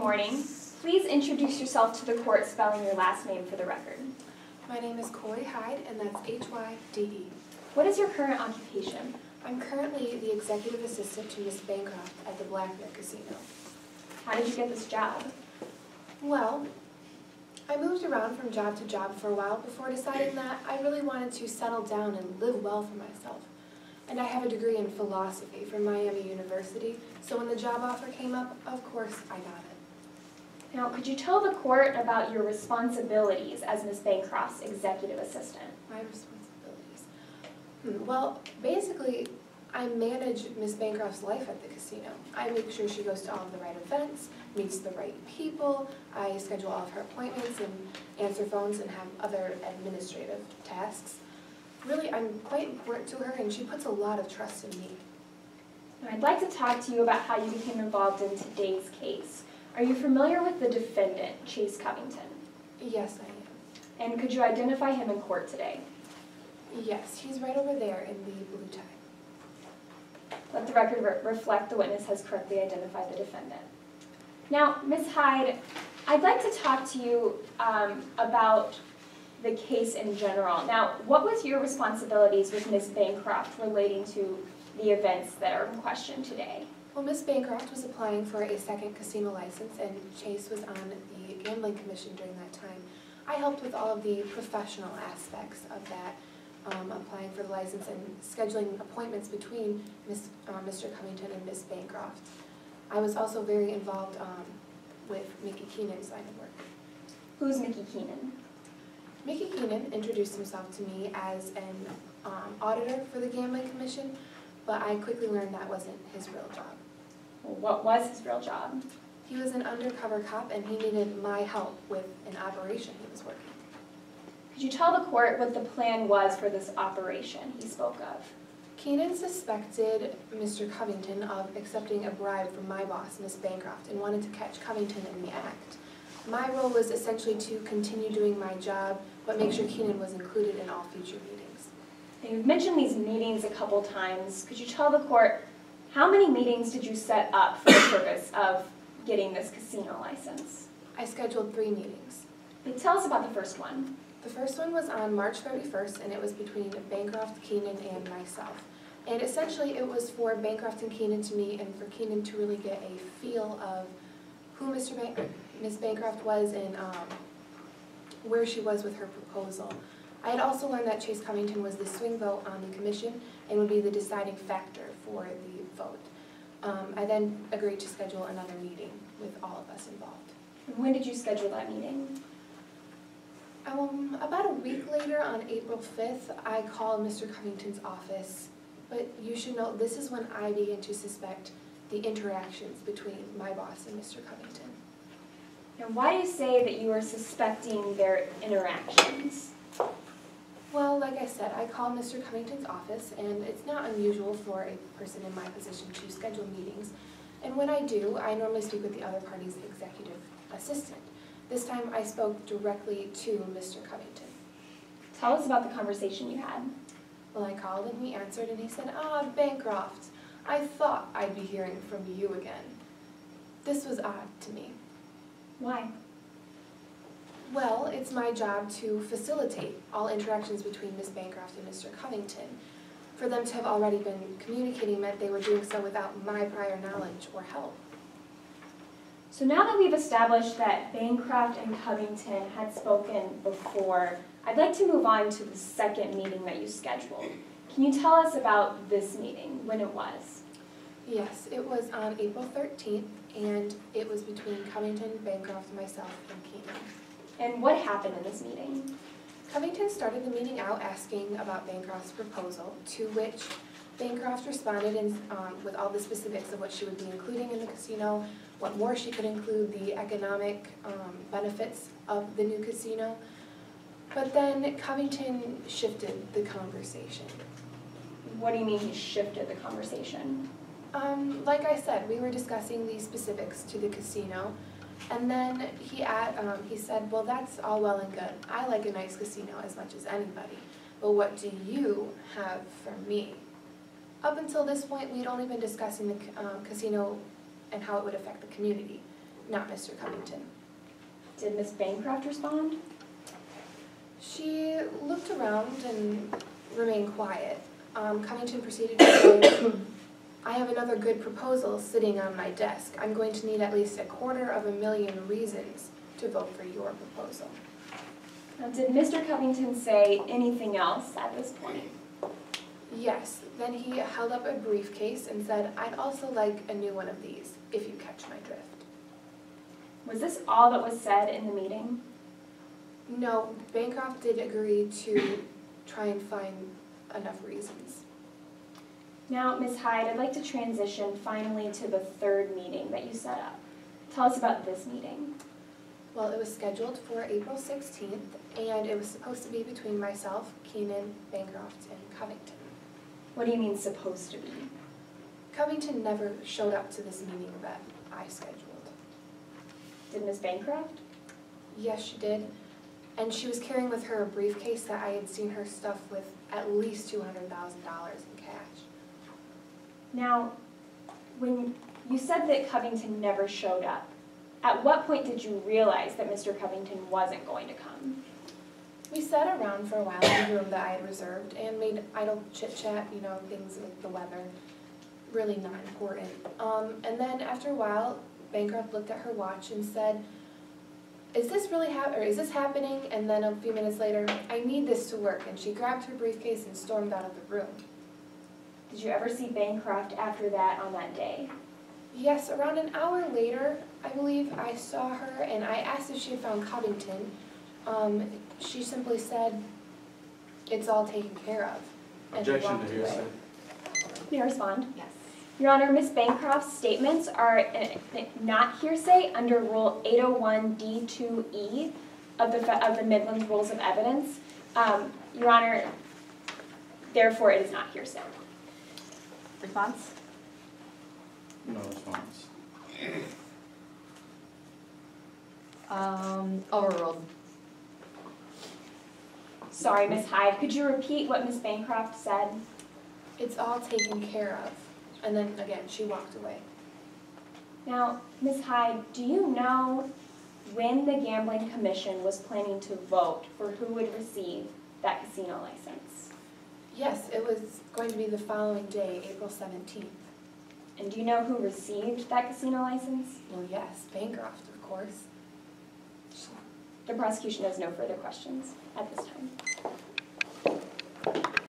morning. Please introduce yourself to the court, spelling your last name for the record. My name is Corey Hyde, and that's H-Y-D-E. What is your current occupation? I'm currently the executive assistant to Miss Bancroft at the Blackbear Casino. How did you get this job? Well, I moved around from job to job for a while before deciding that I really wanted to settle down and live well for myself. And I have a degree in philosophy from Miami University, so when the job offer came up, of course I got it. Now, could you tell the court about your responsibilities as Ms. Bancroft's executive assistant? My responsibilities? Well, basically, I manage Miss Bancroft's life at the casino. I make sure she goes to all of the right events, meets the right people, I schedule all of her appointments and answer phones and have other administrative tasks. Really, I'm quite important to her, and she puts a lot of trust in me. Now, I'd like to talk to you about how you became involved in today's case. Are you familiar with the defendant, Chase Covington? Yes, I am. And could you identify him in court today? Yes, he's right over there in the blue tie. Let the record reflect the witness has correctly identified the defendant. Now, Ms. Hyde, I'd like to talk to you about the case in general. Now, what was your responsibilities with Ms. Bancroft relating to the events that are in question today? Well, Ms. Bancroft was applying for a second casino license, and Chase was on the Gambling Commission during that time. I helped with all of the professional aspects of that, applying for the license and scheduling appointments between Mr. Covington and Ms. Bancroft. I was also very involved with Mickey Keenan's line of work. Who's Mickey Keenan? Mickey Keenan introduced himself to me as an auditor for the Gambling Commission, but I quickly learned that wasn't his real job. Well, what was his real job? He was an undercover cop, and he needed my help with an operation he was working. Could you tell the court what the plan was for this operation he spoke of? Keenan suspected Mr. Covington of accepting a bribe from my boss, Ms. Bancroft, and wanted to catch Covington in the act. My role was essentially to continue doing my job, but make sure Keenan was included in all future meetings. Now, you've mentioned these meetings a couple times. Could you tell the court how many meetings did you set up for the purpose of getting this casino license? I scheduled 3 meetings. Tell us about the first one. The first one was on March 31st, and it was between Bancroft, Keenan, and myself. And essentially it was for Bancroft and Keenan to meet and for Keenan to really get a feel of who Ms. Bancroft was and where she was with her proposal. I had also learned that Chase Covington was the swing vote on the commission and would be the deciding factor for the vote. I then agreed to schedule another meeting with all of us involved. And when did you schedule that meeting? About a week later, on April 5th, I called Mr. Covington's office, but you should know this is when I began to suspect the interactions between my boss and Mr. Covington. And why do you say that you were suspecting their interactions? Well, like I said, I called Mr. Covington's office, and it's not unusual for a person in my position to schedule meetings. And when I do, I normally speak with the other party's executive assistant. This time I spoke directly to Mr. Covington. Tell us about the conversation you had. Well, I called and he answered and he said, Bancroft, I thought I'd be hearing from you again. This was odd to me. Why? Well, it's my job to facilitate all interactions between Ms. Bancroft and Mr. Covington. For them to have already been communicating meant they were doing so without my prior knowledge or help. So now that we've established that Bancroft and Covington had spoken before, I'd like to move on to the second meeting that you scheduled. Can you tell us about this meeting, when it was? Yes, it was on April 13th, and it was between Covington, Bancroft, myself, and Keenan. And what happened in this meeting? Covington started the meeting out asking about Bancroft's proposal, to which Bancroft responded with all the specifics of what she would be including in the casino, what more she could include, the economic benefits of the new casino. But then Covington shifted the conversation. What do you mean he shifted the conversation? Like I said, we were discussing the specifics to the casino, and then he said, well, that's all well and good. I like a nice casino as much as anybody, but what do you have for me? Up until this point, we'd only been discussing the casino and how it would affect the community. not Mr. Covington. Did Ms. Bancroft respond? She looked around and remained quiet. Covington proceeded to say, I have another good proposal sitting on my desk. I'm going to need at least 250,000 reasons to vote for your proposal. Now, did Mr. Covington say anything else at this point? Yes, then he held up a briefcase and said, I'd also like a new one of these, if you catch my drift. Was this all that was said in the meeting? No, Bancroft did agree to try and find enough reasons. Now, Ms. Hyde, I'd like to transition finally to the third meeting that you set up. Tell us about this meeting. Well, it was scheduled for April 16th, and it was supposed to be between myself, Keenan, Bancroft, and Covington. What do you mean supposed to be? Covington never showed up to this meeting that I scheduled. Did Ms. Bancroft? Yes, she did. And she was carrying with her a briefcase that I had seen her stuff with at least $200,000 in cash. Now, when you said that Covington never showed up, at what point did you realize that Mr. Covington wasn't going to come? We sat around for a while in the room that I had reserved and made idle chit-chat, things with the weather, really not important. And then after a while, Bancroft looked at her watch and said, is this happening? And then a few minutes later, I need this to work. And she grabbed her briefcase and stormed out of the room. Did you ever see Bancroft after that on that day? Yes, around an hour later, I believe, I saw her and I asked if she had found Covington. She simply said, it's all taken care of. And Objection walked to hearsay. away. May I respond? Yes. Your Honor, Ms. Bancroft's statements are not hearsay under Rule 801D2E of the Midlands Rules of Evidence. Your Honor, therefore it is not hearsay. Response? No response. Overruled. Sorry, Ms. Hyde, could you repeat what Ms. Bancroft said? It's all taken care of. And then again, she walked away. Now, Ms. Hyde, do you know when the Gambling Commission was planning to vote for who would receive that casino license? Yes, it was going to be the following day, April 17th. And do you know who received that casino license? Well, yes, Bancroft, of course. The prosecution has no further questions at this time.